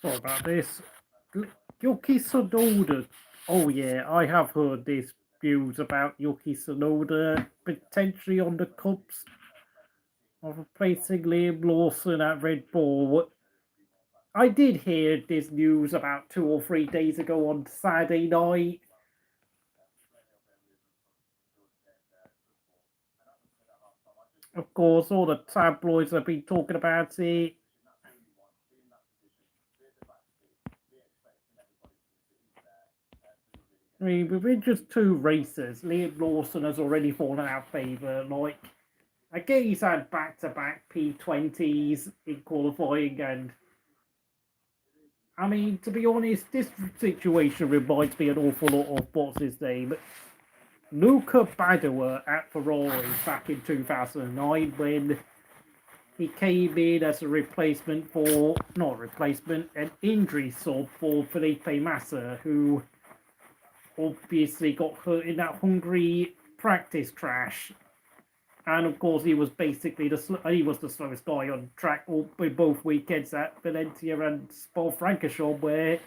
Sorry about this. Yuki Tsunoda. Oh yeah, I have heard these views about Yuki Tsunoda potentially on the Cubs of replacing Liam Lawson at Red Bull. I did hear this news about 2 or 3 days ago on Saturday night. Of course, all the tabloids have been talking about it. I mean, within just 2 races, Liam Lawson has already fallen out of favour. Like, I get he's had back-to-back P20s in qualifying, and I mean, to be honest, this situation reminds me an awful lot of what's his name, Luca Badoer at Ferrari back in 2009 when he came in as a replacement for, not a replacement, an injury sub for Felipe Massa, who obviously got hurt in that Hungary practice crash. And of course, he was basically the slowest guy on track with both weekends at Valencia and Spa-Francorchamps, where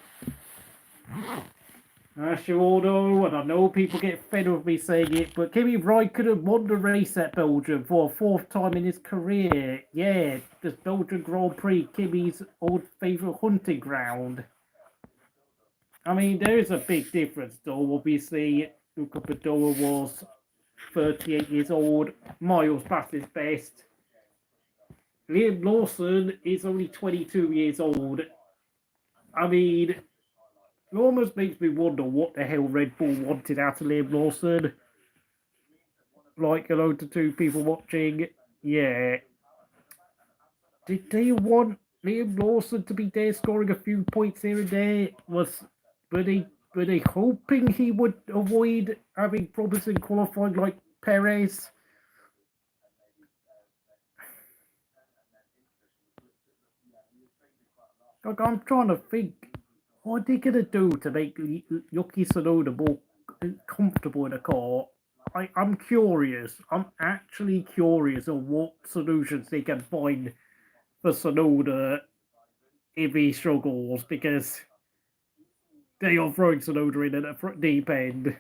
although, and I know people get fed with me saying it, but Kimi Raikkonen won the race at Belgium for a 4th time in his career. Yeah, the Belgian Grand Prix, Kimi's old favourite hunting ground. I mean, there is a big difference, though. Obviously, Luca Badoer was 38 years old, miles past his best. Liam Lawson is only 22 years old. I mean, it almost makes me wonder what the hell Red Bull wanted out of Liam Lawson. Like, hello to 2 people watching. Yeah. Did they want Liam Lawson to be there scoring a few points here and there? Were they hoping he would avoid having problems in qualifying like Perez? Like, I'm trying to think, what are they going to do to make Yuki Tsunoda more comfortable in a car? I'm curious. I'm actually curious on what solutions they can find for Tsunoda if he struggles, because they are throwing Tsunoda in at the deep end.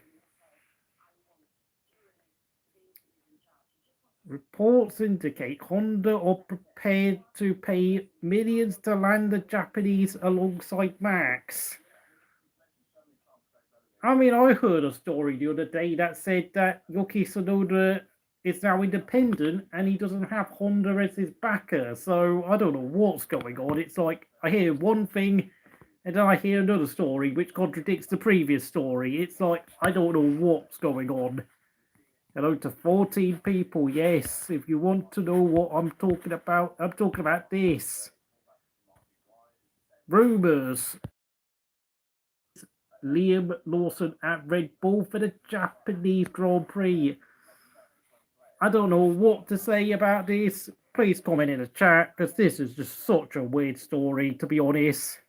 Reports indicate Honda are prepared to pay millions to land the Japanese alongside Max. I mean, I heard a story the other day that said that Yuki Tsunoda is now independent and he doesn't have Honda as his backer. So I don't know what's going on. It's like I hear one thing and then I hear another story which contradicts the previous story. It's like I don't know what's going on. Hello to 14 people. Yes, if you want to know what I'm talking about this. Rumours. Liam Lawson at Red Bull for the Japanese Grand Prix. I don't know what to say about this. Please comment in the chat, because this is just such a weird story, to be honest.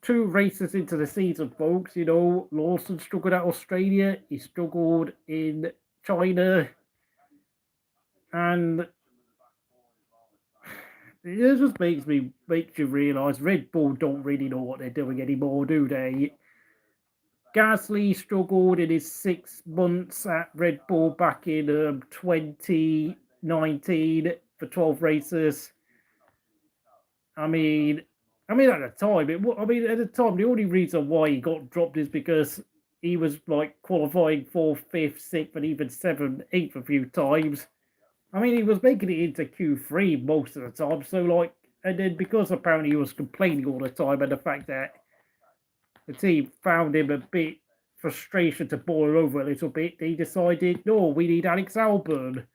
2 races into the season, folks. You know, Lawson struggled at Australia. He struggled in China. And it just makes you realise Red Bull don't really know what they're doing anymore, do they? Gasly struggled in his 6 months at Red Bull back in 2019 for 12 races. I mean, at the time, the only reason why he got dropped is because he was like qualifying 4th, 5th, 6th, and even 7th, 8th a few times. I mean, he was making it into Q3 most of the time. So, like, and then because apparently he was complaining all the time, and the fact that the team found him a bit frustration to boil over a little bit, they decided, no, we need Alex Albon.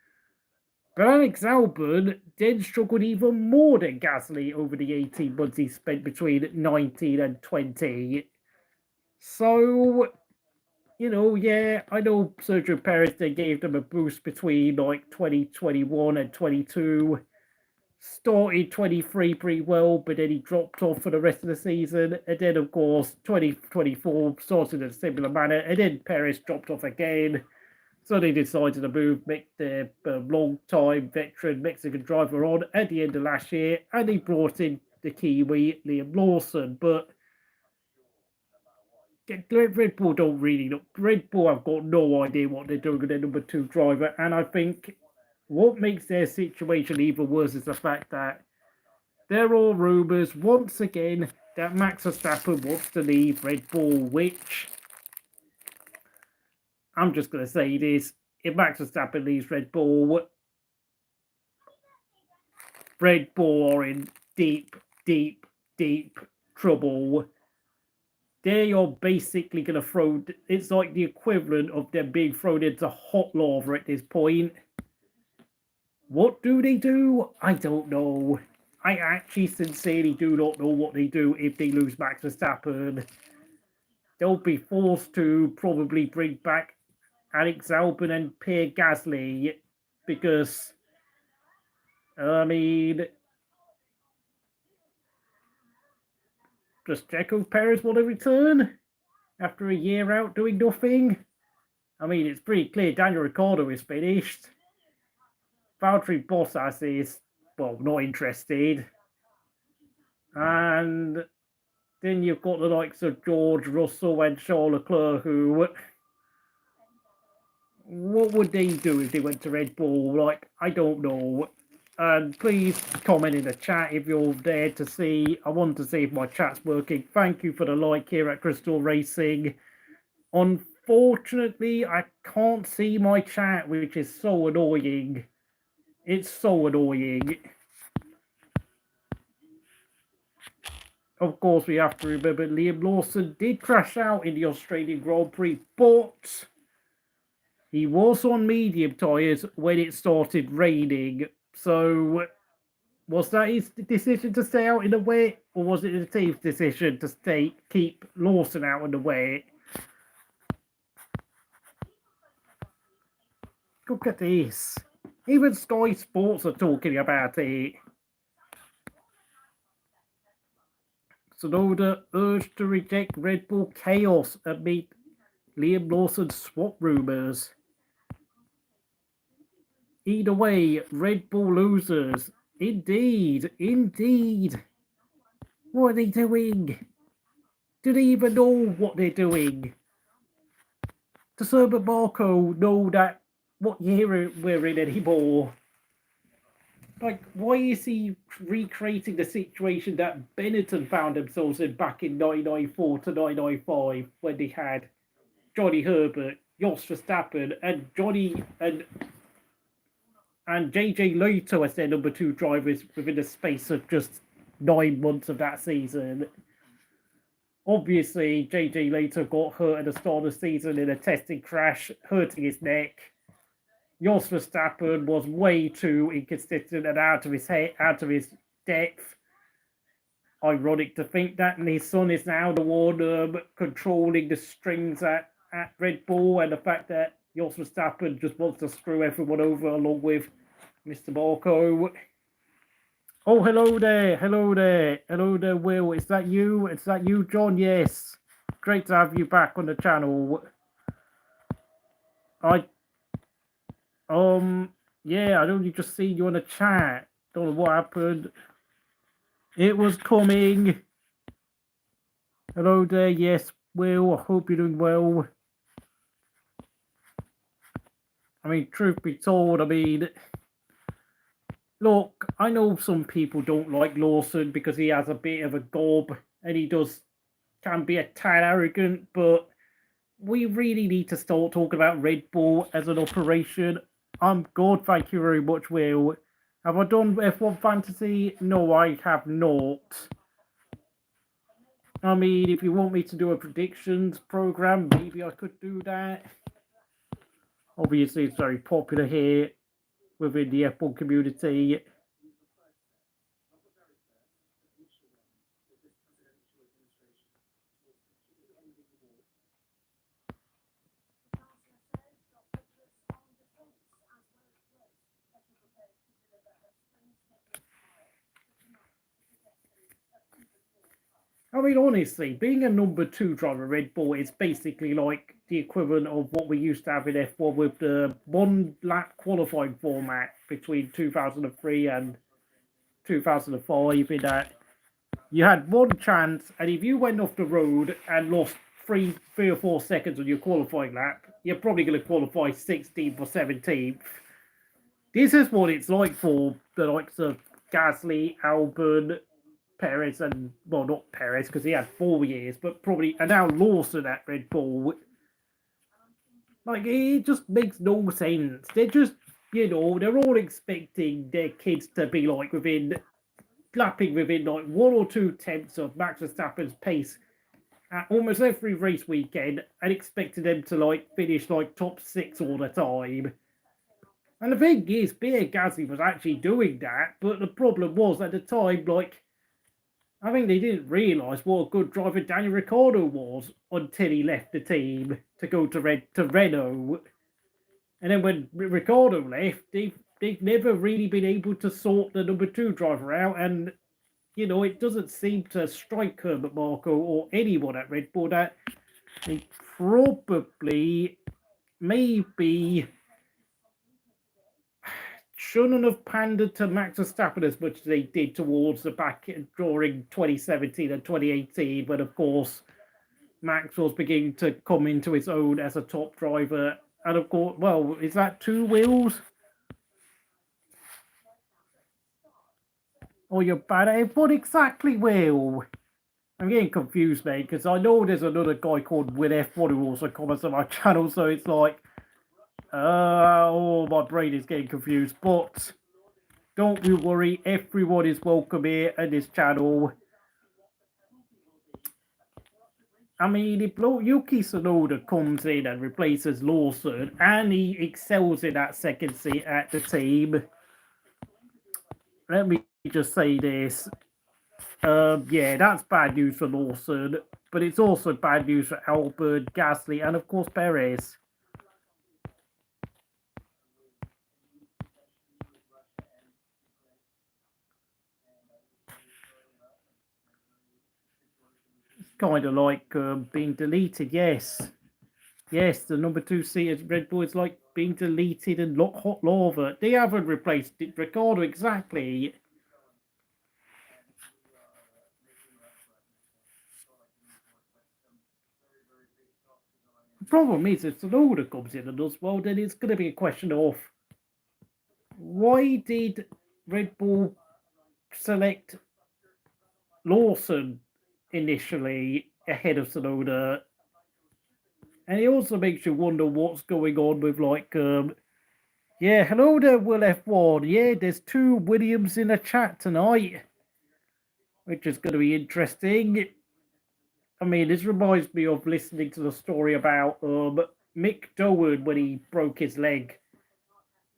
But Alex Albon then struggled even more than Gasly over the 18 months he spent between 19 and 20. So, you know, yeah, I know Sergio Perez, they gave them a boost between like 2021 and 22. Started 23 pretty well, but then he dropped off for the rest of the season. And then, of course, 2024 started in a similar manner. And then Perez dropped off again. So they decided to make their long-time veteran Mexican driver on at the end of last year, and they brought in the Kiwi Liam Lawson. But Red Bull don't really look. Red Bull have got no idea what they're doing with their number 2 driver, and I think what makes their situation even worse is the fact that there are rumours once again that Max Verstappen wants to leave Red Bull, which I'm just going to say this: if Max Verstappen leaves Red Bull are in deep, deep, deep trouble. They are basically going to throw, it's like the equivalent of them being thrown into hot lava at this point. What do they do? I don't know. I actually sincerely do not know what they do if they lose Max Verstappen. They'll be forced to probably bring back Alex Albon and Pierre Gasly because, I mean, does Checo Perez want to return after a year out doing nothing? I mean, it's pretty clear Daniel Ricciardo is finished. Valtteri Bottas is, well, not interested. And then you've got the likes of George Russell and Charles Leclerc, who, what would they do if they went to Red Bull? Like, I don't know. And please comment in the chat if you're there to see. I want to see if my chat's working. Thank you for the like here at Crystal Racing. Unfortunately, I can't see my chat, which is so annoying. It's so annoying. Of course, we have to remember Liam Lawson did crash out in the Australian Grand Prix, but he was on medium tyres when it started raining. So, was that his decision to stay out in the wet, or was it the team's decision to keep Lawson out in the wet? Look at this. Even Sky Sports are talking about it. Tsunoda urged to reject Red Bull chaos amid Liam Lawson's swap rumours. Either way, Red Bull losers. Indeed, indeed. What are they doing? Do they even know what they're doing? Does Herbert Marco know that what year we're in anymore? Like, why is he recreating the situation that Benetton found themselves in back in 1994 to 1995 when they had Johnny Herbert, Jos Verstappen, and JJ Leto as their number 2 drivers within the space of just 9 months of that season? Obviously, JJ Leto got hurt at the start of the season in a testing crash, hurting his neck. Jos Verstappen was way too inconsistent and out of his depth. Ironic to think that, and his son is now the one controlling the strings at Red Bull, and the fact that Jos Verstappen just wants to screw everyone over along with Mr. Marco. Oh, hello there, Will. Is that you? Is that you, John? Yes. Great to have you back on the channel. Yeah, I only just seen you on the chat. Don't know what happened. It was coming. Hello there, yes, Will. I hope you're doing well. I mean, truth be told, I mean, look, I know some people don't like Lawson because he has a bit of a gob and he can be a tad arrogant, but we really need to start talking about Red Bull as an operation. I'm good, thank you very much, Will. Have I done F1 Fantasy? No, I have not. I mean, if you want me to do a predictions program, maybe I could do that. Obviously, it's very popular here within the F1 community. I mean, honestly, being a number 2 driver at Red Bull is basically like the equivalent of what we used to have in F1 with the one-lap qualifying format between 2003 and 2005, in that you had one chance, and if you went off the road and lost three or 4 seconds on your qualifying lap, you're probably going to qualify 16th or 17th. This is what it's like for the likes of Gasly, Albon, Perez, and, well, not Perez because he had 4 years, but probably, and now Lawson at Red Bull. Like, it just makes no sense. They're just, they're all expecting their kids to be like lapping within like 1 or 2 tenths of Max Verstappen's pace at almost every race weekend, and expecting them to like finish like top 6 all the time. And the thing is, Pierre Gasly was actually doing that, but the problem was at the time, like, I think they didn't realise what a good driver Daniel Ricciardo was until he left the team to go to Renault. And then when Ricciardo left, they've never really been able to sort the number 2 driver out. And, it doesn't seem to strike Herbert Marko or anyone at Red Bull that they probably, maybe, shouldn't have pandered to Max Verstappen as much as they did towards the back during 2017 and 2018, but of course Max was beginning to come into his own as a top driver. And of course, well, is that 2 wheels? Or you're bad at it? What exactly, Will? I'm getting confused, mate, because I know there's another guy called Will F1 who also comments on my channel, so it's like, my brain is getting confused. But don't you worry, everyone is welcome here at this channel. I mean, if YUKI TSUNODA comes in and replaces Lawson, and he excels in that second seat at the team, let me just say this. Yeah, that's bad news for Lawson, but it's also bad news for Albon, Gasly, and of course Perez. Kind of like being deleted, yes. Yes, the number 2 seat at Red Bull is like being deleted and hot lava. They haven't replaced Ricciardo exactly. The problem is, if Tsunoda comes in and does well, then it's going to be a question of why did Red Bull select Lawson initially ahead of Tsunoda? And it also makes you wonder what's going on with, like, yeah, hello there, Will F1. Yeah, there's 2 Williams in the chat tonight, which is going to be interesting. I mean, this reminds me of listening to the story about Mick Dowen when he broke his leg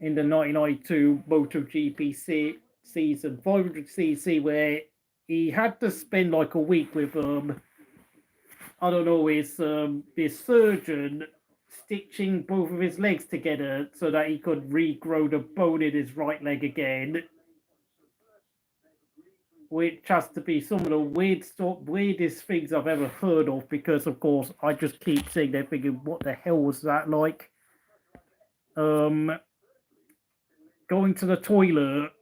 in the 1992 MotoGP season, 500cc, where he had to spend like a week with I don't know, his surgeon stitching both of his legs together so that he could regrow the bone in his right leg again, which has to be some of the weirdest things I've ever heard of, because of course I just keep saying they're thinking, what the hell was that like? Going to the toilet,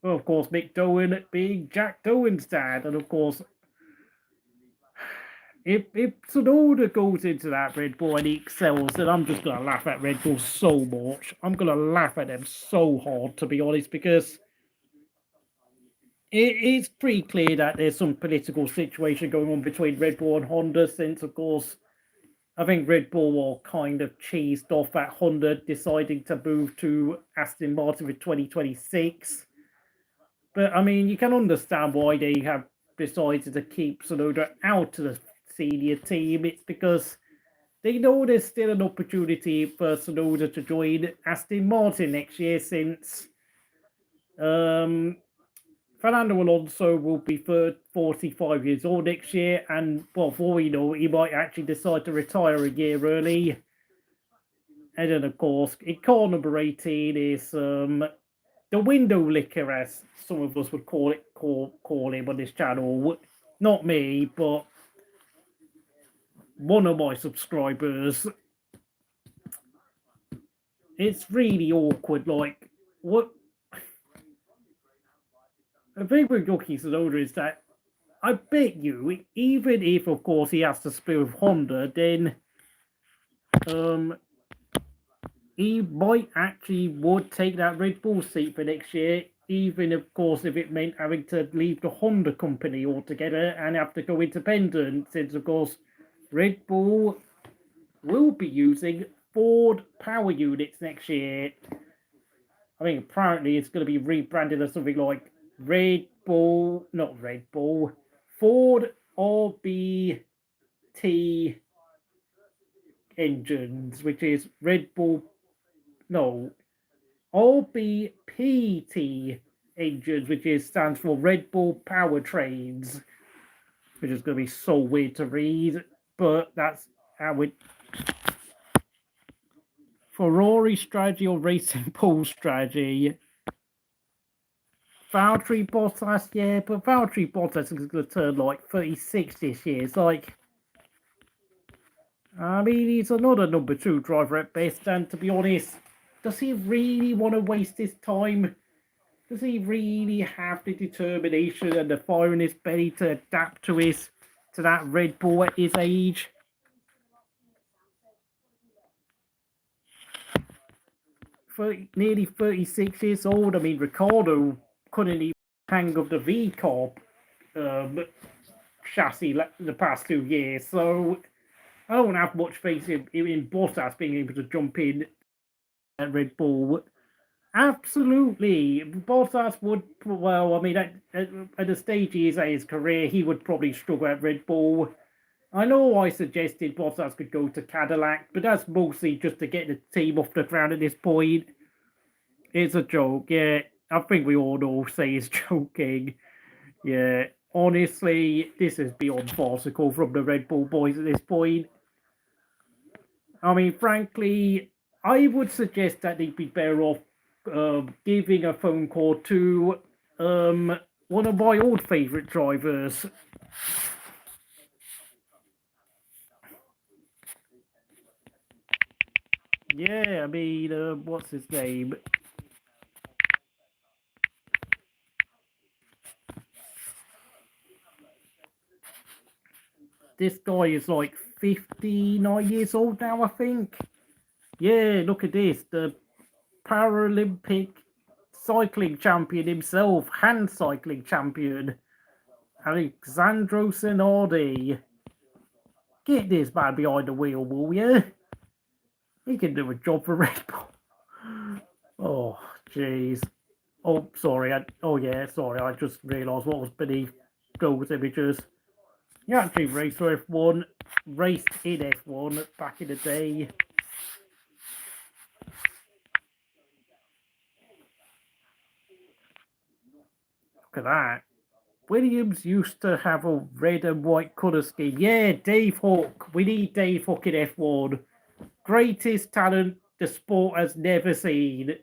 well, of course Mick Dowen being Jack Dowen's dad, and of course if Tsunoda goes into that Red Bull and he excels, then I'm just going to laugh at Red Bull so much. I'm going to laugh at them so hard, to be honest, because it's pretty clear that there's some political situation going on between Red Bull and Honda, since, of course, I think Red Bull were kind of cheesed off at Honda deciding to move to Aston Martin for 2026. But, I mean, you can understand why they have decided to keep Tsunoda out of the senior team. It's because they know there's still an opportunity for Tsunoda to join Aston Martin next year, since Fernando Alonso will be 45 years old next year, and, well, for we know, he might actually decide to retire a year early. And then, of course, in car number 18 is the window licker, as some of us would call him on this channel. Not me, but one of my subscribers. It's really awkward. Like, what? The thing with YUKI Tsunoda is that I bet you, even if, of course, he has to split with Honda, then he might actually would take that Red Bull seat for next year, even, of course, if it meant having to leave the Honda company altogether and have to go independent, since, of course, Red Bull will be using Ford power units next year. I think apparently it's going to be rebranded as something like Ford RBT engines, which is RBPT engines, which stands for Red Bull Powertrains, which is going to be so weird to read, but that's how it. Ferrari strategy or Racing Bull strategy. Valtteri Bottas, yeah, but Valtteri Bottas is going to turn like 36 this year. It's like, I mean, he's another number 2 driver at best, and to be honest, does he really want to waste his time? Does he really have the determination and the fire in his belly to adapt to that Red Bull at his age? Nearly 36 years old. I mean, Ricciardo couldn't even hang up the V-Corp chassis the past 2 years, so I don't have much faith in Bottas being able to jump in at Red Bull. Absolutely, Bottas would. Well, I mean, at the stage he is at his career, he would probably struggle at Red Bull. I know I suggested Bottas could go to Cadillac, but that's mostly just to get the team off the ground at this point. It's a joke, yeah. I think we all know say he's joking. Yeah, honestly, this is beyond farcical from the Red Bull boys at this point. I mean, frankly, I would suggest that they'd be better off giving a phone call to one of my old favourite drivers. Yeah, I mean, what's his name? This guy is like 59 years old now, I think. Yeah, look at this. The Paralympic cycling champion himself, hand cycling champion, Alexandro Tsunoda. Get this man behind the wheel, will you? He can do a job for Red Bull. Oh, jeez. Oh, sorry. Sorry. I just realised what was beneath those images. You actually raced for F1, raced in F1 back in the day. Look at that. Williams used to have a red and white colour scheme. Yeah, Dave Hook. We need Dave Hook in F1. Greatest talent the sport has never seen.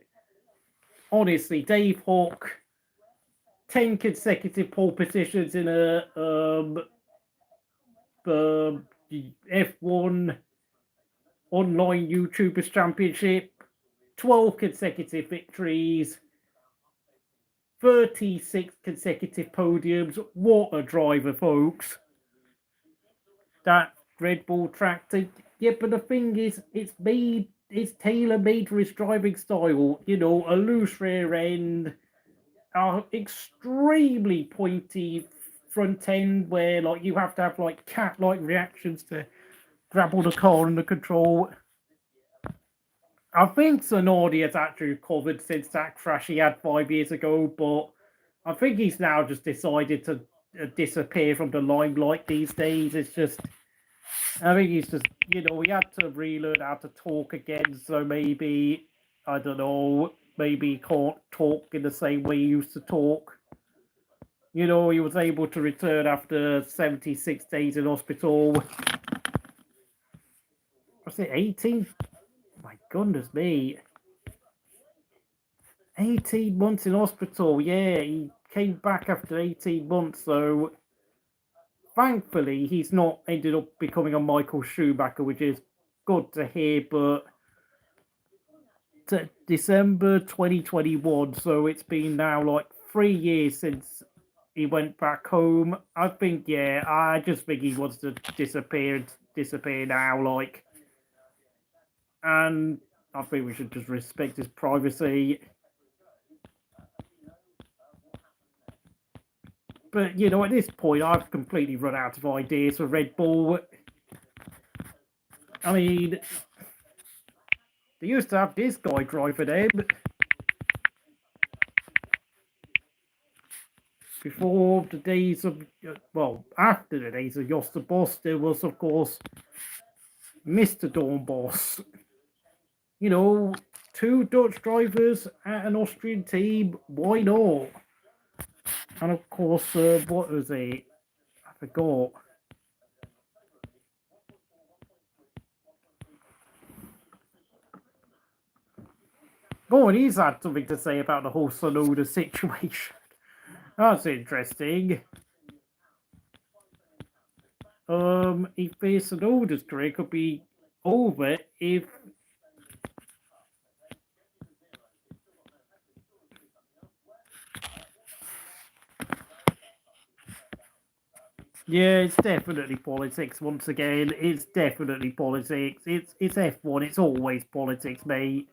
Honestly, Dave Hook, 10 consecutive pole positions in a F1 online YouTubers Championship, 12 consecutive victories, 36 consecutive podiums. What a driver, folks. That Red Bull tractor. Yeah, but the thing is, it's tailor-made for his driving style. You know, a loose rear end, extremely pointy front end where like you have to have like cat-like reactions to grab all the car and the control. I think Tsunoda has actually recovered since that crash he had 5 years ago, but I think he's now just decided to disappear from the limelight these days. It's just, I think he's just, he had to relearn how to talk again, so maybe, I don't know, maybe he can't talk in the same way he used to talk. He was able to return after 76 days in hospital. Was it 18? My goodness me. 18 months in hospital. Yeah, he came back after 18 months. So thankfully, he's not ended up becoming a Michael Schumacher, which is good to hear, but to December 2021, so it's been now like 3 years since he went back home. I think, yeah, I just think he wants to disappear now, like, and I think we should just respect his privacy. But, you know, at this point, I've completely run out of ideas for Red Bull. I mean, they used to have this guy drive for them. Before the days of, well, after the days of Jos the Boss, there was, of course, Mr. Dawn Boss. You know, 2 Dutch drivers at an Austrian team, why not? And of course, what was it? I forgot. Oh, and he's had something to say about the whole Tsunoda situation. That's interesting. If Tsunoda's career could be over if yeah, it's definitely politics once again. It's definitely politics. It's F1. It's always politics, mate.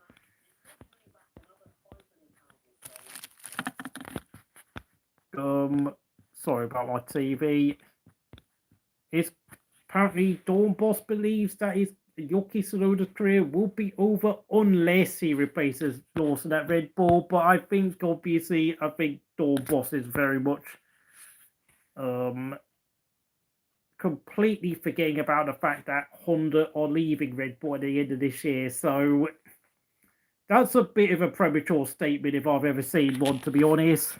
Sorry about my TV. It's apparently Dawn Boss believes that his Yuki Tsunoda's career will be over unless he replaces Lawson at Red Bull. But I think obviously Dawn Boss is very much completely forgetting about the fact that Honda are leaving Red Bull at the end of this year. So that's a bit of a premature statement if I've ever seen one, to be honest.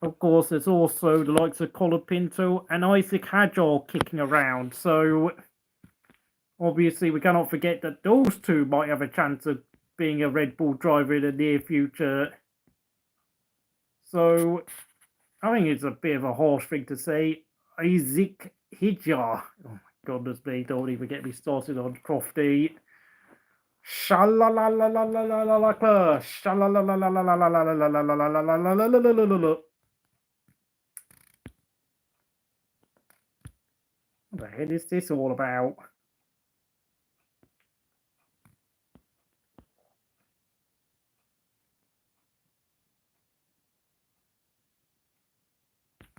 Of course, there's also the likes of Colin Pinto and Isaac Hadjar kicking around. So obviously we cannot forget that those two might have a chance of being a Red Bull driver in the near future. So I think it's a bit of a harsh thing to say. Isaac Hadjar. Oh my goodness me, don't even get me started on Crofty. What the hell is this all about?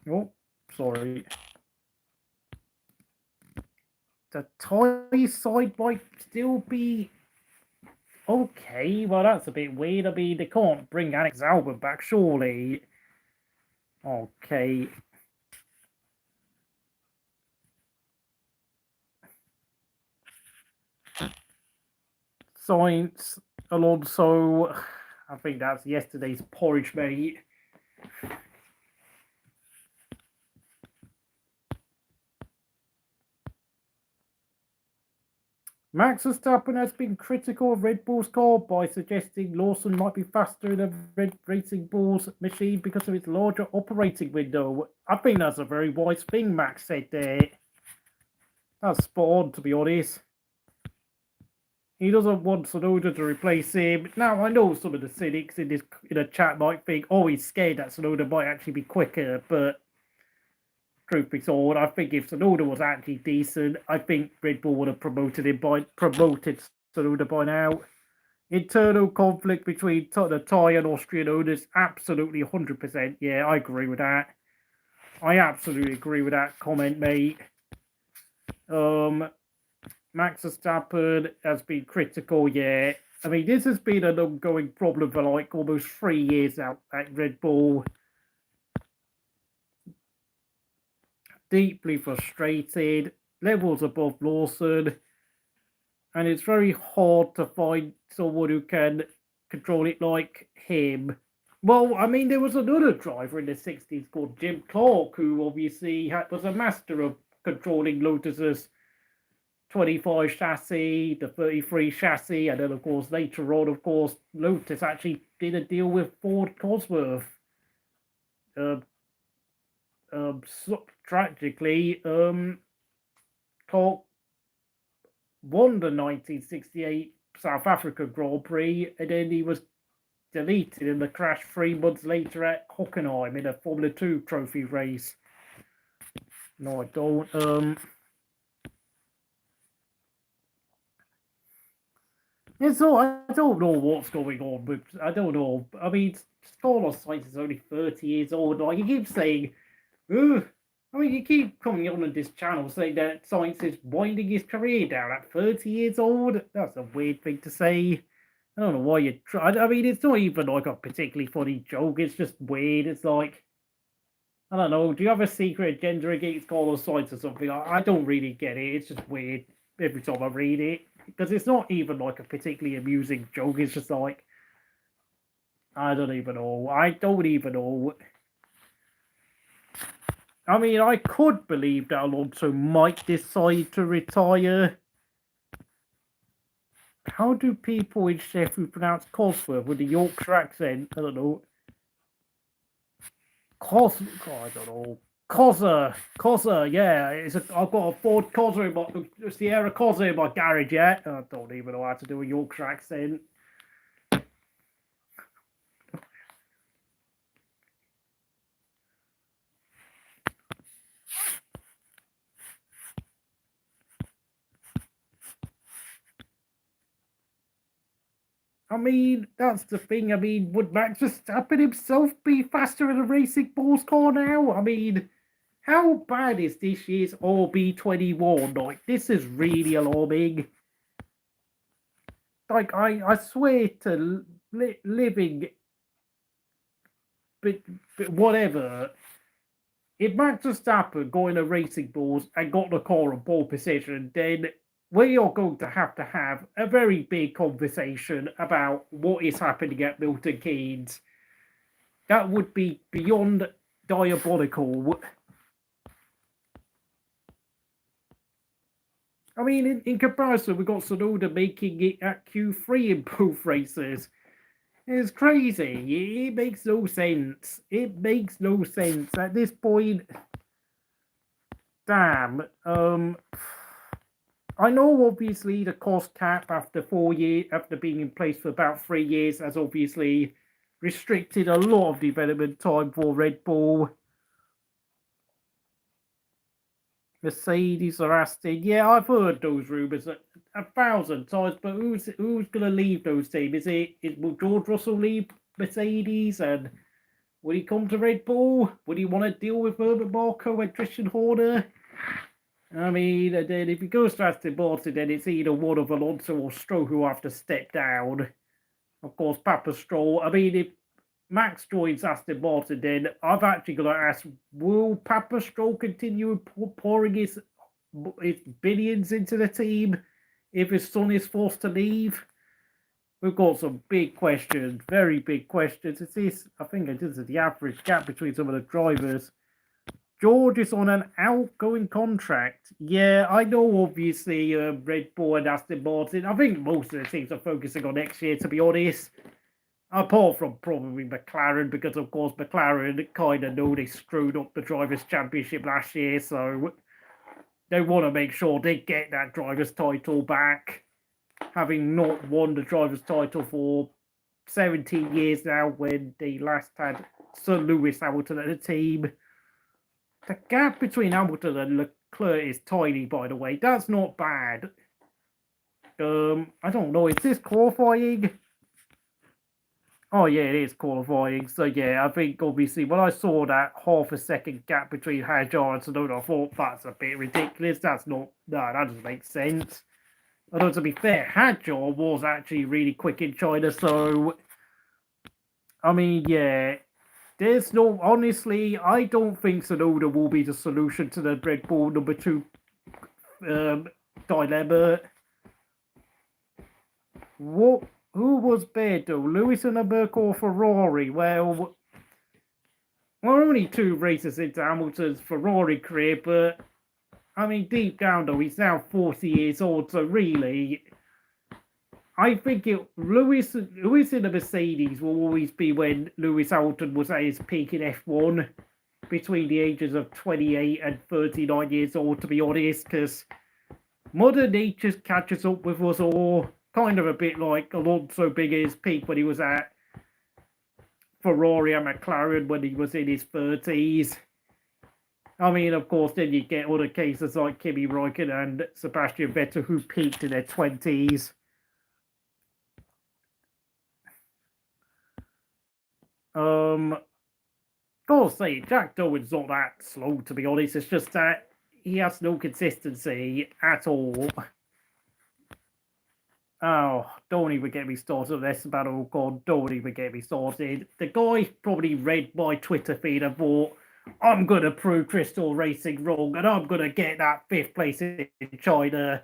Oh, sorry. The toy side might still be okay. Well, that's a bit weird. I mean, they can't bring Alex Albon back, surely. Okay. Sainz, Alonso. I think that's yesterday's porridge, mate. Max Verstappen has been critical of Red Bull's car by suggesting Lawson might be faster in a Red Racing Bull's machine because of its larger operating window. I think that's a very wise thing Max said there. That's spot on, to be honest. He doesn't want Tsunoda to replace him. Now, I know some of the cynics in the chat might think, oh, he's scared that Tsunoda might actually be quicker, but truth be told, I think if Tsunoda was actually decent, I think Red Bull would have promoted Tsunoda by now. Internal conflict between the Thai and Austrian owners, absolutely 100%. Yeah, I agree with that. I absolutely agree with that comment, mate. Max Verstappen has been critical, yeah. I mean, this has been an ongoing problem for like almost 3 years now at Red Bull. Deeply frustrated, levels above Lawson, and it's very hard to find someone who can control it like him. Well, I mean, there was another driver in the 60s called Jim Clark, who obviously was a master of controlling Lotus's 25 chassis, the 33 chassis, and then, of course, later on, of course, Lotus actually did a deal with Ford Cosworth. tragically, Clark won the 1968 South Africa Grand Prix, and then he was deleted in the crash 3 months later at Hockenheim in a Formula 2 trophy race. No, I don't. So I don't know what's going on with. I don't know. I mean, Carlos Sainz is only 30 years old. Like, you keep saying, ugh. I mean, you keep coming on this channel saying that Sainz is winding his career down at 30 years old. That's a weird thing to say. I don't know why you try. I mean, it's not even like a particularly funny joke. It's just weird. It's like, I don't know. Do you have a secret agenda against Carlos Sainz or something? I don't really get it. It's just weird every time I read it. Because it's not even like a particularly amusing joke. It's just like, I don't even know. I don't even know. I mean, I could believe that Alonso might decide to retire. How do people in Sheffield pronounce Cosworth with a Yorkshire accent? I don't know. I don't know. Cozza, yeah. I've got a Ford Cozza in my Sierra Cozza in my garage, yeah. I don't even know how to do a Yorkshire accent. I mean, that's the thing. I mean, would Max Verstappen himself be faster in a racing balls car now? I mean, how bad is this year's RB21? Like, this is really alarming. Like, I swear to living, but whatever. If Max Verstappen got in a racing balls and got the car on pole position, then we are going to have a very big conversation about what is happening at Milton Keynes. That would be beyond diabolical. I mean, in comparison, we got Tsunoda making it at Q3 in both races. It's crazy. It makes no sense. It makes no sense at this point. Damn. I know, obviously, the cost cap after 4 years, after being in place for about 3 years, has obviously restricted a lot of development time for Red Bull. Mercedes or Aston, yeah, I've heard those rumours 1,000 times, but who's going to leave those teams? Will George Russell leave Mercedes, and will he come to Red Bull? Would he want to deal with Herbert Marko and Christian Horner? I mean, and then if he goes to Aston Martin, then it's either one of Alonso or Stroll who have to step down. Of course, Papa Stroll. I mean, if Max joins Aston Martin, then I've actually got to ask, will Papa Stroll continue pouring his billions into the team if his son is forced to leave? We've got some big questions, very big questions. I think it is the average gap between some of the drivers. George is on an outgoing contract. Yeah, I know, obviously, Red Bull and Aston Martin. I think most of the teams are focusing on next year, to be honest. Apart from probably McLaren, because, of course, McLaren kind of know they screwed up the Drivers' Championship last year, so they want to make sure they get that Drivers' title back, having not won the Drivers' title for 17 years now, when they last had Sir Lewis Hamilton at the team. The gap between Hamilton and Leclerc is tiny, by the way. That's not bad. I don't know. Is this qualifying? Oh, yeah, it is qualifying. So, yeah, I think, obviously, when I saw that half a second gap between Hajar and Tsunoda, I thought that's a bit ridiculous. That doesn't make sense. Although, to be fair, Hajar was actually really quick in China, so, I mean, yeah. There's no, honestly, I don't think Tsunoda will be the solution to the Red Bull number 2 dilemma. Who was better, Lewis and Leclerc or Ferrari? Well, we're only 2 races into Hamilton's Ferrari career, but I mean, deep down though, he's now 40 years old, so really, I think Lewis in the Mercedes will always be when Lewis Hamilton was at his peak in F1, between the ages of 28 and 39 years old, to be honest, because Mother Nature catches up with us all, kind of a bit like Alonso being at his peak when he was at Ferrari and McLaren when he was in his 30s. I mean, of course, then you get other cases like Kimi Räikkönen and Sebastian Vettel who peaked in their 20s. Gotta say, Jack Dolan's not that slow, to be honest. It's just that he has no consistency at all. Oh, don't even get me started on Esteban Ocon. Don't even get me started. The guy probably read my Twitter feed and thought, I'm going to prove Crystal Racing wrong and I'm going to get that 5th place in China.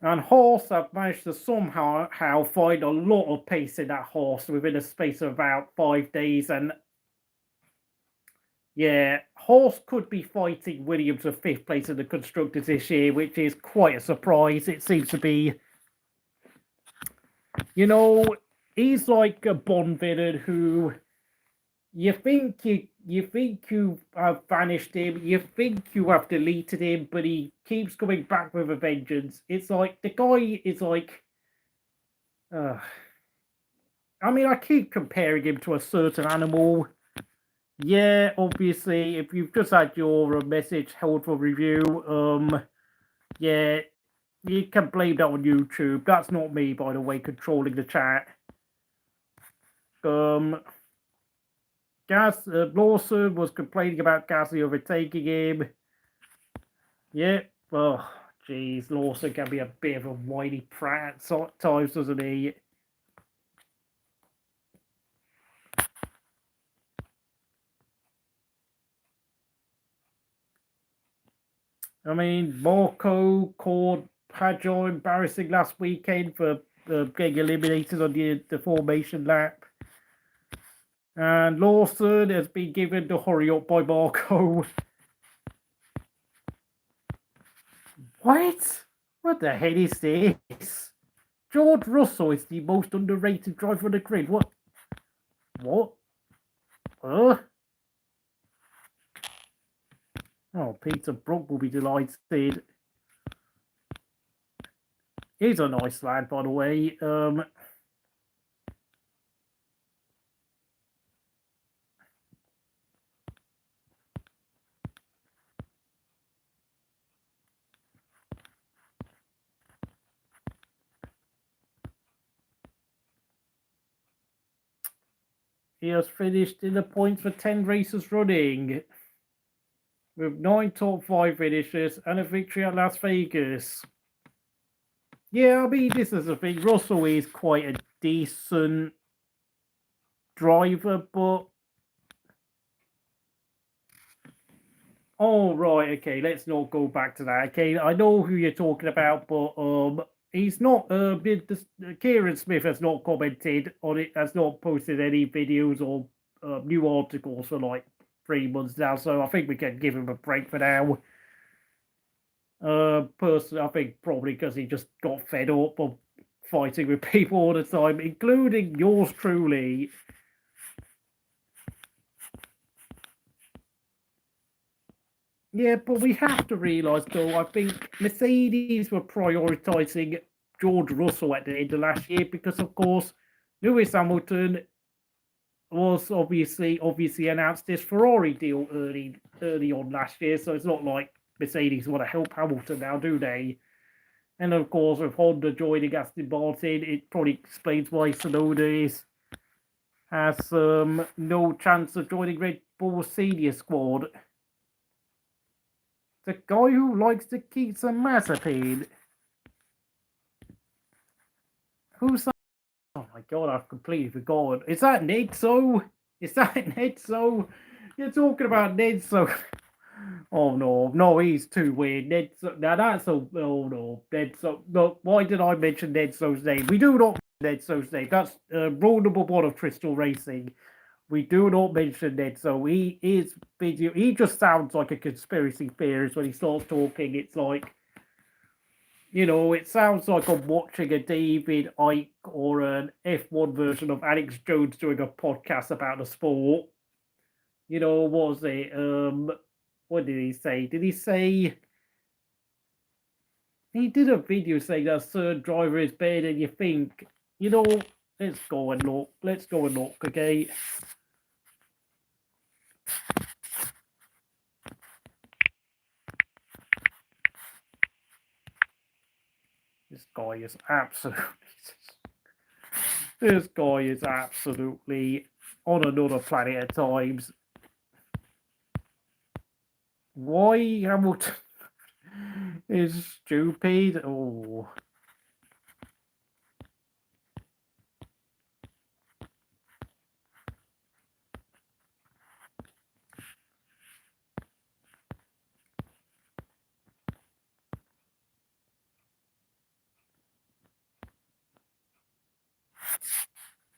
And Haas have managed to somehow find a lot of pace in that horse within a space of about 5 days. And yeah, Haas could be fighting Williams for 5th place in the Constructors this year, which is quite a surprise. It seems to be, you know, he's like a Bond villain who you think you have banished him, you think you have deleted him, but he keeps coming back with a vengeance. It's like the guy is like, I mean, I keep comparing him to a certain animal. Yeah, obviously, if you've just had your message held for review, yeah, you can blame that on YouTube. That's not me, by the way, controlling the chat. Lawson was complaining about Gasly overtaking him. Yeah, oh, jeez, Lawson can be a bit of a whiny prat at times, doesn't he? I mean, Marco called Pajo embarrassing last weekend for getting eliminated on the formation lap. And Lawson has been given the hurry up by Marco. What? What the hell is this? George Russell is the most underrated driver on the grid. What? Huh? Oh, Peter Brook will be delighted. He's a nice lad, by the way. He has finished in the points for 10 races running, with 9 top 5 finishes and a victory at Las Vegas. Yeah, I mean, this is the thing. Russell is quite a decent driver, but... Oh, right, okay, let's not go back to that. Okay, I know who you're talking about, but he's not... Kieran Smith has not commented on it, has not posted any videos or new articles for like 3 months now, so I think we can give him a break for now. Personally, I think probably because he just got fed up of fighting with people all the time, including yours truly. Yeah, but we have to realise, though, I think Mercedes were prioritising George Russell at the end of last year because, of course, Lewis Hamilton was obviously announced his Ferrari deal early on last year, so it's not like Mercedes want to help Hamilton now, do they? And of course, with Honda joining Aston Martin, it probably explains why Tsunoda has no chance of joining Red Bull's senior squad. The guy who likes to keep some Mazepin. Who's that? Oh my god, I've completely forgotten. Is that Nedso? Is that Nedso? You're talking about Nedso. Oh no, he's too weird. Nedso, now that's a... Oh no, Nedso. No, why did I mention Nedso's name? We do not mention Nedso's name. That's rule number 1 of Crystal Racing. We do not mention Nedso. He just sounds like a conspiracy theorist when he starts talking. It's like, you know, it sounds like I'm watching a David Icke or an F1 version of Alex Jones doing a podcast about the sport. you know, what was it? What did he say? Did he say he did a video saying that third driver is better than you think? You know, let's go and look. Let's go and look, okay? This guy is absolutely. This guy is absolutely on another planet at times. Why Hamilton is stupid? Oh.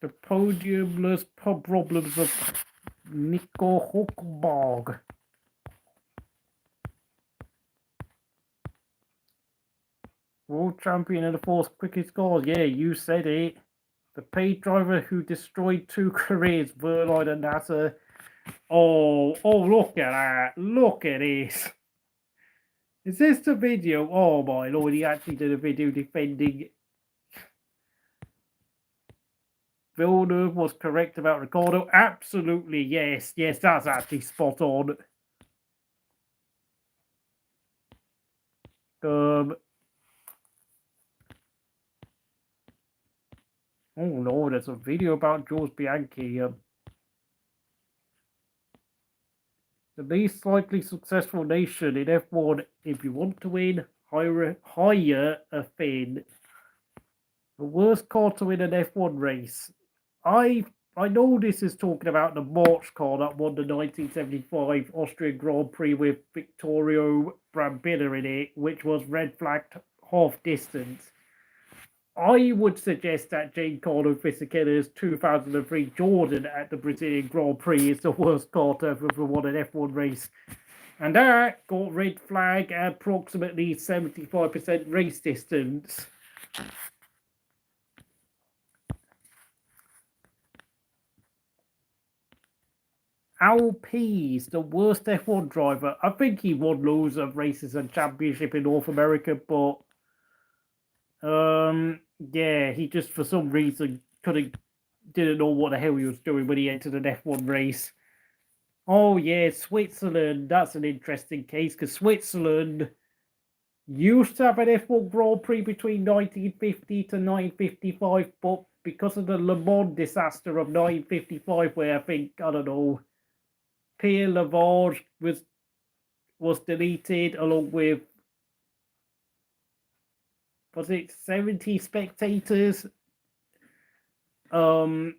The podiumless problems of Nico Hulkenberg. World champion and the fourth quickest cars. Yeah, you said it. The paid driver who destroyed 2 careers, Verline and NASA. Oh, look at that. Look at this. Is this the video? Oh my lord, he actually did a video defending Villeneuve was correct about Ricciardo. Absolutely, yes. Yes, that's actually spot on. Oh no, there's a video about George Bianchi. The least likely successful nation in F1. If you want to win, hire a Finn. The worst car to win an F1 race. I know this is talking about the March car that won the 1975 Austrian Grand Prix with Vittorio Brambilla in it, which was red flagged half distance. I would suggest that Giancarlo Fisichella's 2003 Jordan at the Brazilian Grand Prix is the worst car to ever won an F1 race. And that got red flag at approximately 75% race distance. Alpine, the worst F1 driver. I think he won loads of races and championship in North America, but yeah, he just for some reason didn't know what the hell he was doing when he entered an F1 race. Oh yeah, Switzerland. That's an interesting case because Switzerland used to have an F1 Grand Prix between 1950 to 1955, but because of the Le Mans disaster of 1955, where I think, I don't know, Pierre Lavarge was deleted along with, was it 70 spectators? That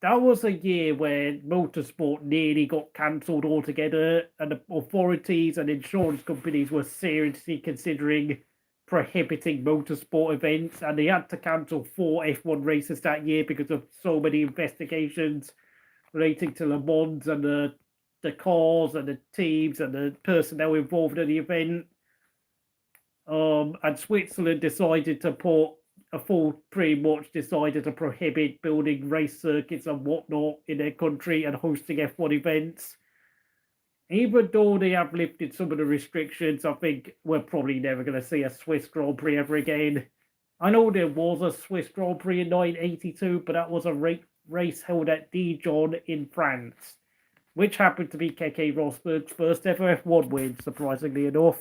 was a year where motorsport nearly got cancelled altogether, and the authorities and insurance companies were seriously considering prohibiting motorsport events, and they had to cancel 4 F1 races that year because of so many investigations relating to Le Mans and the cars and the teams and the personnel involved in the event. And Switzerland decided to pretty much decided to prohibit building race circuits and whatnot in their country and hosting F1 events. Even though they have lifted some of the restrictions, I think we're probably never going to see a Swiss Grand Prix ever again. I know there was a Swiss Grand Prix in 1982, but that was a race held at Dijon in France, which happened to be Keke Rosberg's first ever F1 win, surprisingly enough.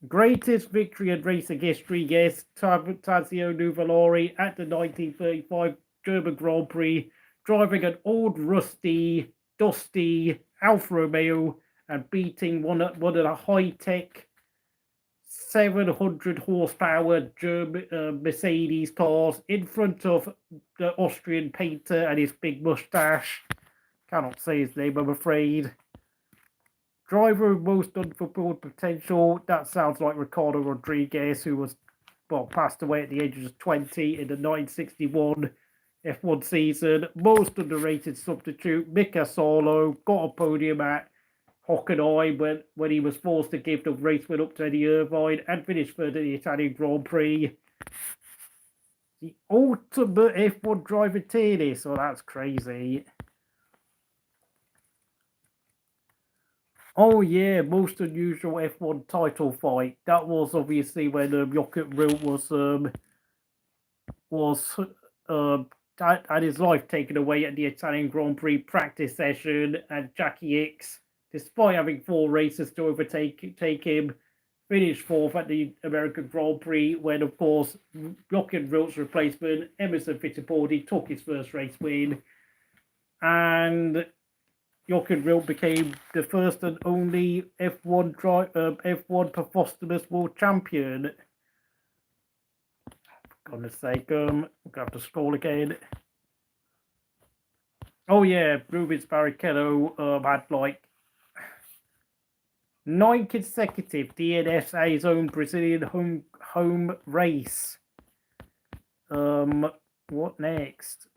Greatest victory in racing history, yes, Tazio Nuvolari at the 1935 German Grand Prix, driving an old rusty, dusty Alfa Romeo and beating one of the high-tech 700 horsepower German Mercedes cars in front of the Austrian painter and his big mustache. Cannot say his name, I'm afraid. Driver with most unfulfilled potential. That sounds like Ricardo Rodriguez, who was passed away at the age of 20 in the 1961 F1 season. Most underrated substitute, Mika Salo, got a podium at Hockenheim when he was forced to give the race win up to Eddie Irvine and finished third in the Italian Grand Prix. The ultimate F1 driver tier list. Oh, that's crazy. Oh yeah, most unusual F1 title fight. That was obviously when YUKI was had his life taken away at the Italian Grand Prix practice session, and Jackie X, despite having 4 races to take him, finished 4th at the American Grand Prix when, of course, Jochen Rilt's replacement, Emerson Fittipaldi, took his first race win, and Jochen Rilt became the first and only F1 posthumous world champion. For goodness sake, we'll have to scroll again. Oh yeah, Rubens Barrichello had like 9 consecutive DNFs at his own Brazilian home race. What next?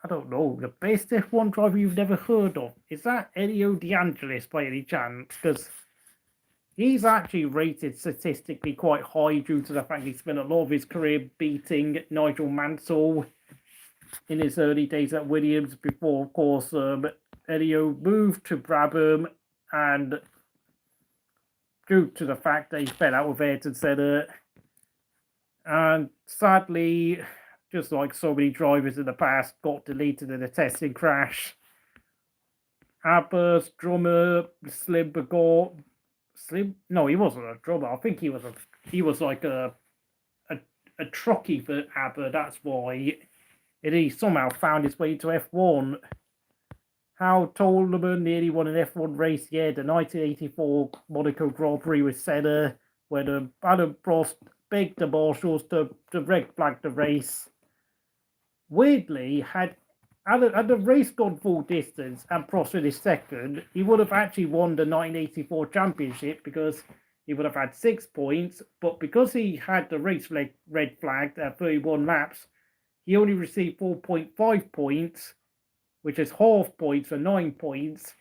I don't know. The best F1 driver you've never heard of. Is that Elio De Angelis by any chance? Because he's actually rated statistically quite high due to the fact he spent a lot of his career beating Nigel Mansell in his early days at Williams before, of course, Elio moved to Brabham, and due to the fact that he fell out with Ayrton Senna, and sadly, just like so many drivers in the past, got deleted in a testing crash. Abbas, drummer, Slim Begor, no, he wasn't a drummer. I think he was like a truckie for Abba. That's why. And he somehow found his way to F1. Hal Tolman nearly won an F1 race. Yeah, the 1984 Monaco Grand Prix with Senna, when Adam Prost begged the marshals to red flag the race. Weirdly, had the race gone full distance and Prost finished second, he would have actually won the 1984 championship because he would have had 6 points. But because he had the race red flagged at 31 laps, he only received 4.5 points, which is half points for 9 points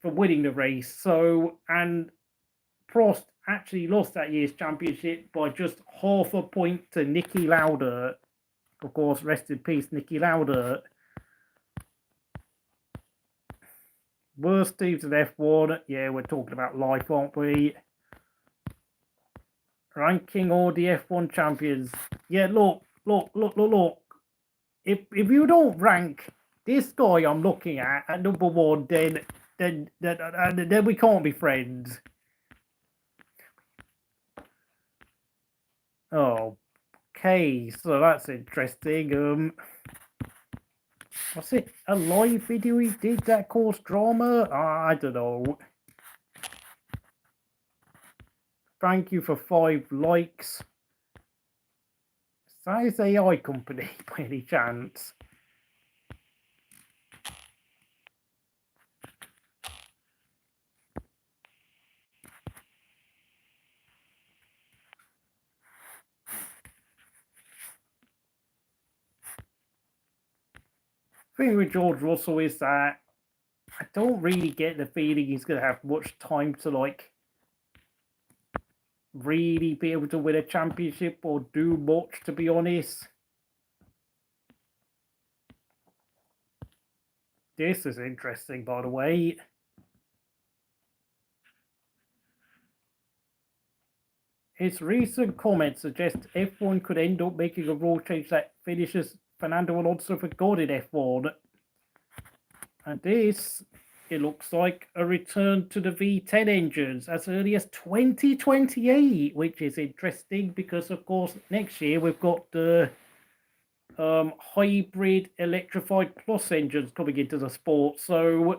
for winning the race. So, and Prost actually lost that year's championship by just half a point to Niki Lauda. Of course, rest in peace, Niki Lauda. Worst teams in F1. Yeah, we're talking about life, aren't we? Ranking all the F1 champions. Yeah, look. If you don't rank this guy I'm looking at number 1, then we can't be friends. Oh, okay, so that's interesting. Was it a live video he did that caused drama? I don't know. Thank you for 5 likes. Size AI company by any chance? The thing with George Russell is that I don't really get the feeling he's going to have much time to like really be able to win a championship or do much, to be honest. This is interesting, by the way. His recent comments suggest F1 could end up making a rule change that finishes Fernando Alonso for good in F1. And this, it looks like a return to the V10 engines as early as 2028, which is interesting because, of course, next year we've got the hybrid electrified plus engines coming into the sport. So,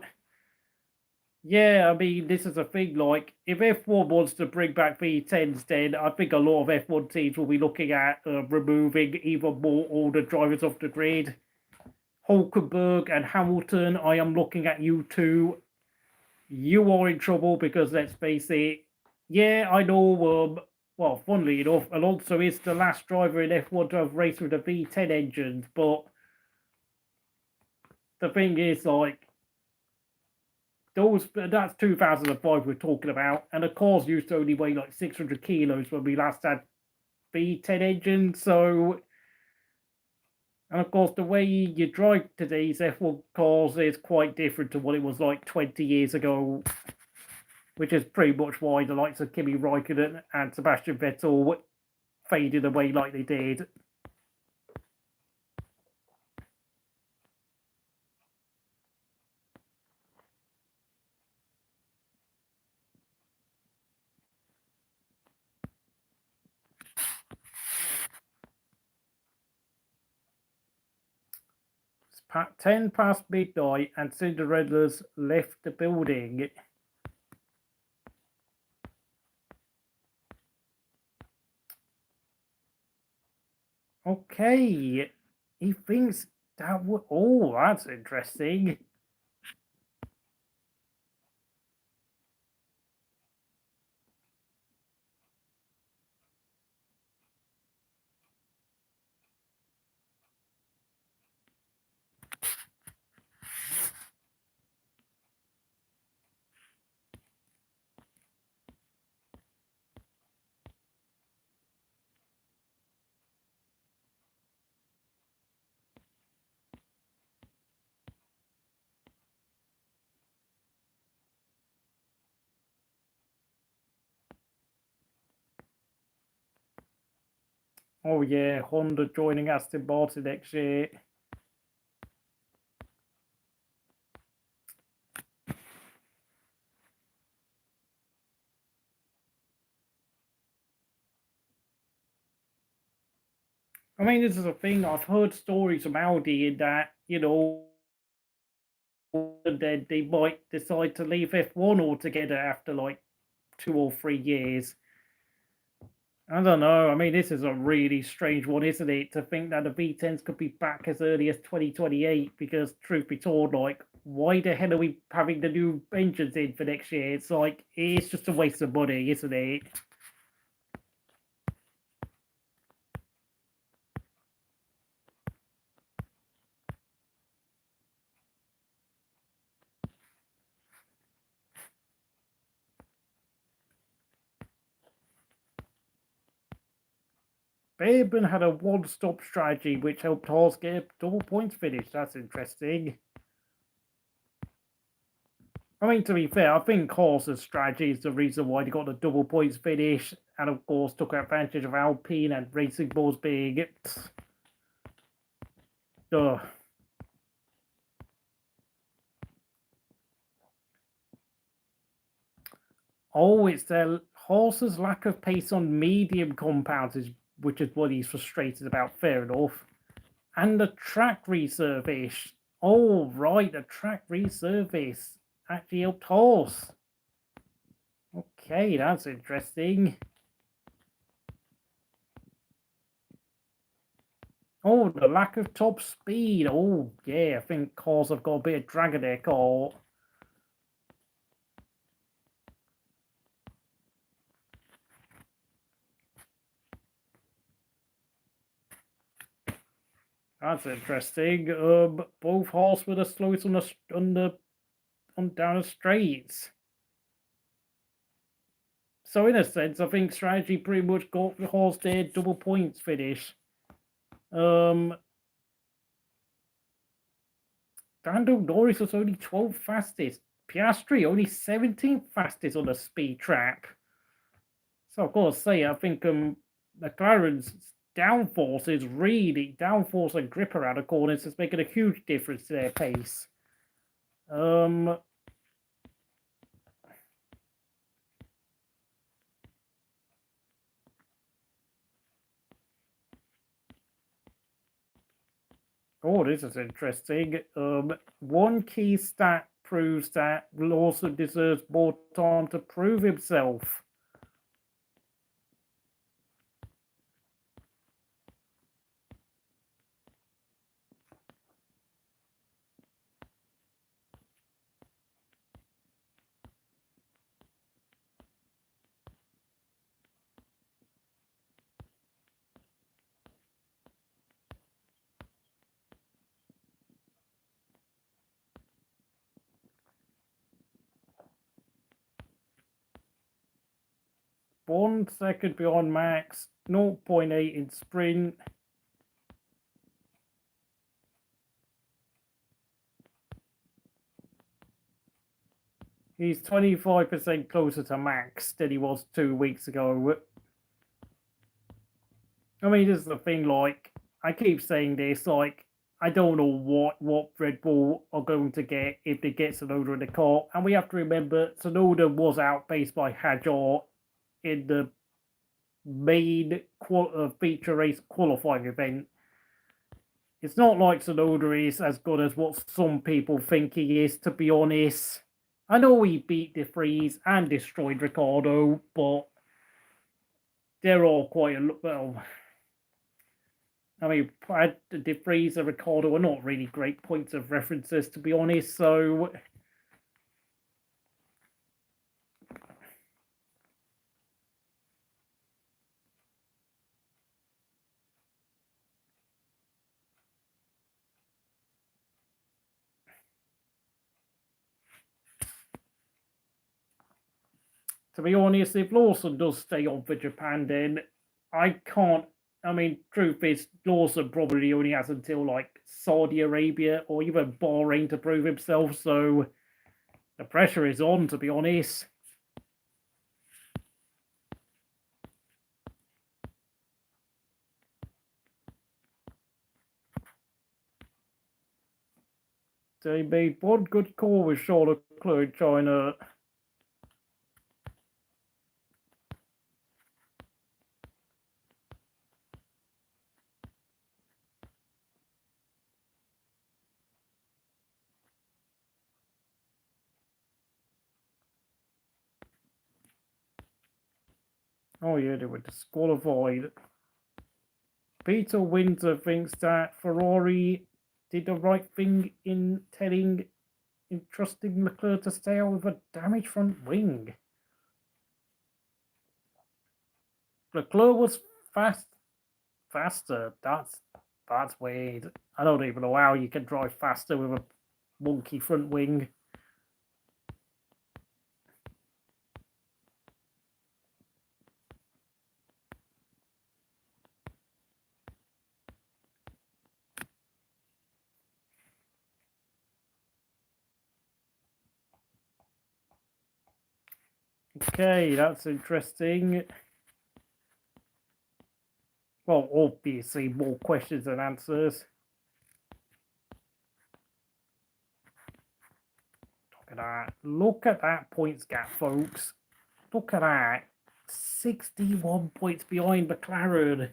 yeah, I mean, this is a thing, like, if F1 wants to bring back V10s, then I think a lot of F1 teams will be looking at removing even more older drivers off the grid. Hulkenberg and Hamilton, I am looking at you two. You are in trouble because, let's face it, yeah, I know, well, funnily enough, Alonso is the last driver in F1 to have raced with a V10 engine, but the thing is, like, that's 2005 we're talking about, and the cars used to only weigh like 600 kilos when we last had V10 engines, so, and of course the way you drive today's F1 cars is quite different to what it was like 20 years ago. which is pretty much why the likes of Kimi Raikkonen and Sebastian Vettel faded away like they did. It's 10 past midnight and Cinderella's left the building. Okay, he thinks that would... Oh, that's interesting. Oh yeah, Honda joining Aston Martin next year. I mean, this is a thing. I've heard stories from Audi in that, you know, and then they might decide to leave F1 altogether after like 2 or 3 years. I don't know. I mean, this is a really strange one, isn't it? To think that the V10s could be back as early as 2028, because truth be told, like, why the hell are we having the new engines in for next year? It's like, it's just a waste of money, isn't it? Fairbairn had a one-stop strategy which helped Haas get a double points finish. That's interesting. I mean, to be fair, I think Haas's strategy is the reason why they got the double points finish, and of course took advantage of Alpine and Racing Bulls being it. Ugh. Oh, it's the Haas's lack of pace on medium compounds, which is what he's frustrated about, fair enough. And the track resurface. Oh, right, the track resurface actually helped Haas. Okay, that's interesting. Oh, the lack of top speed. Oh, yeah, I think cars have got a bit of drag in their car. That's interesting. Both Haas were the slowest on down the straights. So in a sense, I think strategy pretty much got the Haas their double points finish. Lando Norris was only 12th fastest. Piastri only 17th fastest on the speed trap. So of course, I think McLaren's downforce is really downforce and grip around the corners is making a huge difference to their pace. Oh, this is interesting. One key stat proves that Lawson deserves more time to prove himself. One second beyond max, 0.8 in sprint. He's 25% closer to max than he was 2 weeks ago. I mean, this is the thing, like, I keep saying this, like, I don't know what Red Bull are going to get if they get Tsunoda in the car. And we have to remember, Tsunoda was outpaced by Hajar in the main feature race qualifying event. It's not like Tsunoda is as good as what some people think he is, to be honest. I know he beat De Vries and destroyed Ricciardo, but they're all quite a well. I mean, De Vries and Ricciardo are not really great points of references, to be honest. So, to be honest, if Lawson does stay on for Japan, then I can't. I mean, truth is, Lawson probably only has until like Saudi Arabia or even Bahrain to prove himself. So the pressure is on, to be honest. They made one good call with Charles Leclerc in China. Oh yeah, they were disqualified. Peter Winter thinks that Ferrari did the right thing in trusting Leclerc to stay out with a damaged front wing. Leclerc was faster. That's weird. I don't even know how you can drive faster with a wonky front wing. Okay, that's interesting. Well, obviously, more questions than answers. Look at that. Look at that points gap, folks. Look at that. 61 points behind McLaren.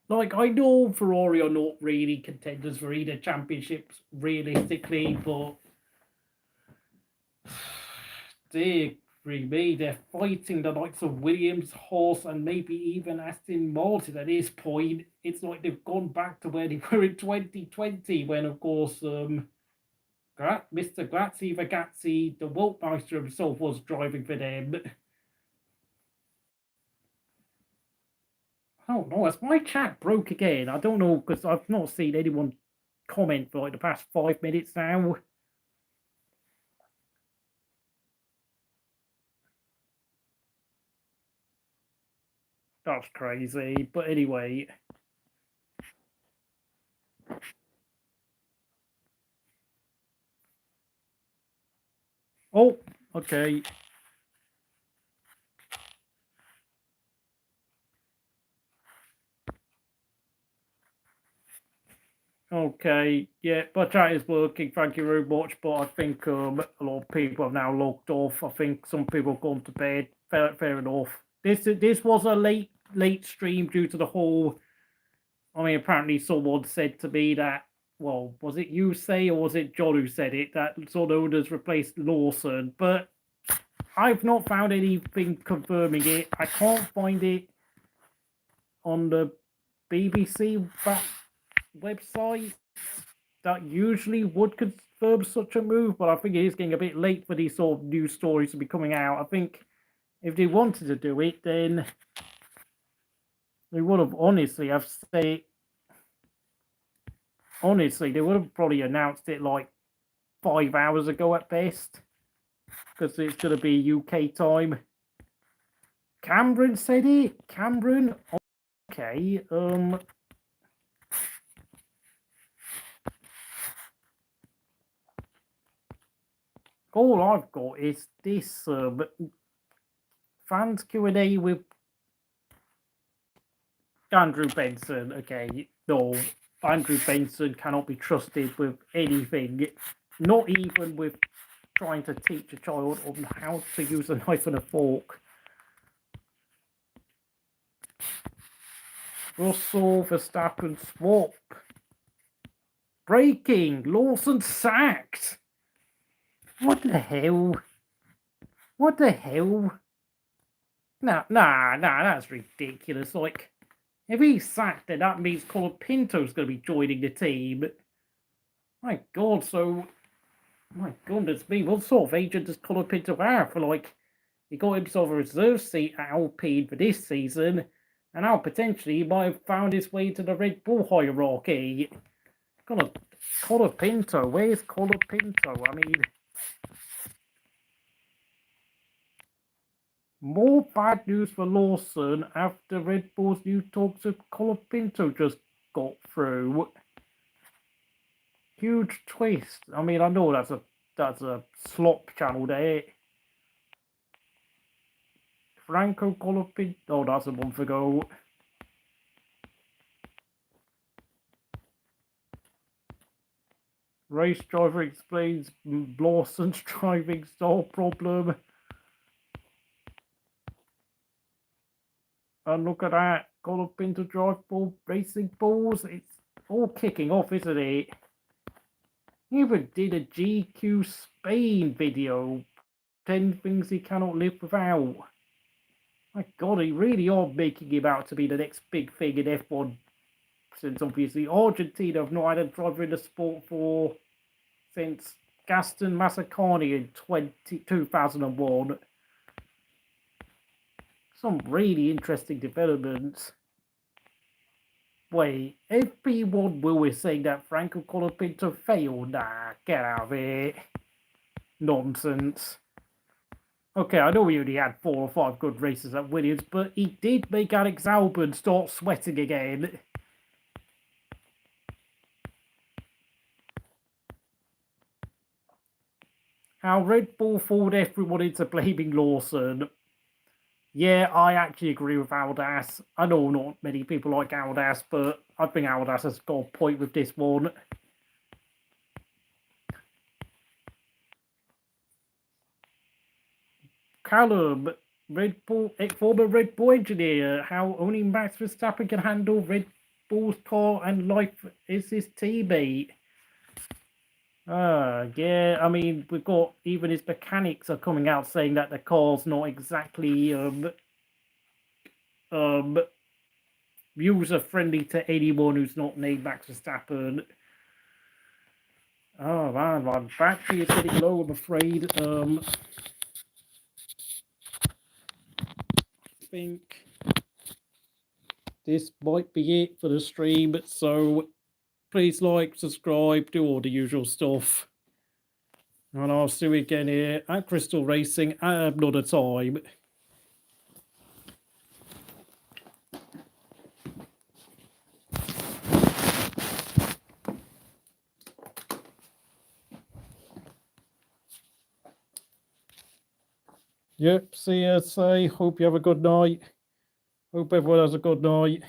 Like, I know Ferrari are not really contenders for either championships, realistically, but they're fighting the likes of Williams, Haas, and maybe even Aston Martin at this point. It's like they've gone back to where they were in 2020, when, of course, Mr. Grazzi Ragazzi, the Weltmeister himself, was driving for them. Oh no, has my chat broke again? I don't know, because I've not seen anyone comment for like the past 5 minutes now. That's crazy. But anyway. Oh, okay. Okay, yeah, but chat is working. Thank you very much. But I think a lot of people have now logged off. I think some people have gone to bed. Fair enough. This was a late stream due to the whole. I mean, apparently someone said to me that. Well, was it you say, or was it John who said it, that Tsunoda's replaced Lawson? But I've not found anything confirming it. I can't find it on the BBC website that usually would confirm such a move, but I think it is getting a bit late for these sort of news stories to be coming out. I think if they wanted to do it, then they would have honestly, they would have probably announced it like 5 hours ago at best, because it's going to be UK time. Cameron said it. Cameron, okay. all I've got is this fans Q&A with Andrew Benson. Okay, no, Andrew Benson cannot be trusted with anything, not even with trying to teach a child on how to use a knife and a fork. Russell, Verstappen swap. Breaking, Lawson sacked. What the hell? What the hell? Nah, that's ridiculous. Like, if he's sacked, then that means Colapinto's going to be joining the team. My God, so... My goodness me, what sort of agent does Colapinto have? For, like, he got himself a reserve seat at Alpine for this season, and now potentially he might have found his way to the Red Bull hierarchy. Colapinto, where's Colapinto? I mean... More bad news for Lawson after Red Bull's new talks with Colapinto just got through. Huge twist. I mean, I know that's a slop channel there. Franco Colapinto. Oh, that's a month ago. Race driver explains Lawson's driving style problem. And look at that. Colapinto drive ball racing balls. It's all kicking off, isn't it? He even did a GQ Spain video. 10 things he cannot live without. My God, they really are making him out to be the next big thing in F1. Since obviously Argentina have not had a driver in the sport since Gaston Massacani in 2001. Some really interesting developments. Wait, FP1 Will is saying that Franco Colapinto failed? Nah, get out of here. Nonsense. Okay, I know he only had 4 or 5 good races at Williams, but he did make Alex Albon start sweating again. How Red Bull fooled everyone into blaming Lawson. Yeah, I actually agree with Aldas. I know not many people like Aldas, but I think Aldas has got a point with this one. Callum, former Red Bull engineer, how only Max Verstappen can handle Red Bull's car and life is his teammate. Yeah, I mean, we've got even his mechanics are coming out saying that the car's not exactly user friendly to anyone who's not named Max Verstappen. Oh man, my battery is getting low, I'm afraid. I think this might be it for the stream, so please like, subscribe, do all the usual stuff. And I'll see you again here at Crystal Racing at another time. Yep, see you, say, hope you have a good night. Hope everyone has a good night.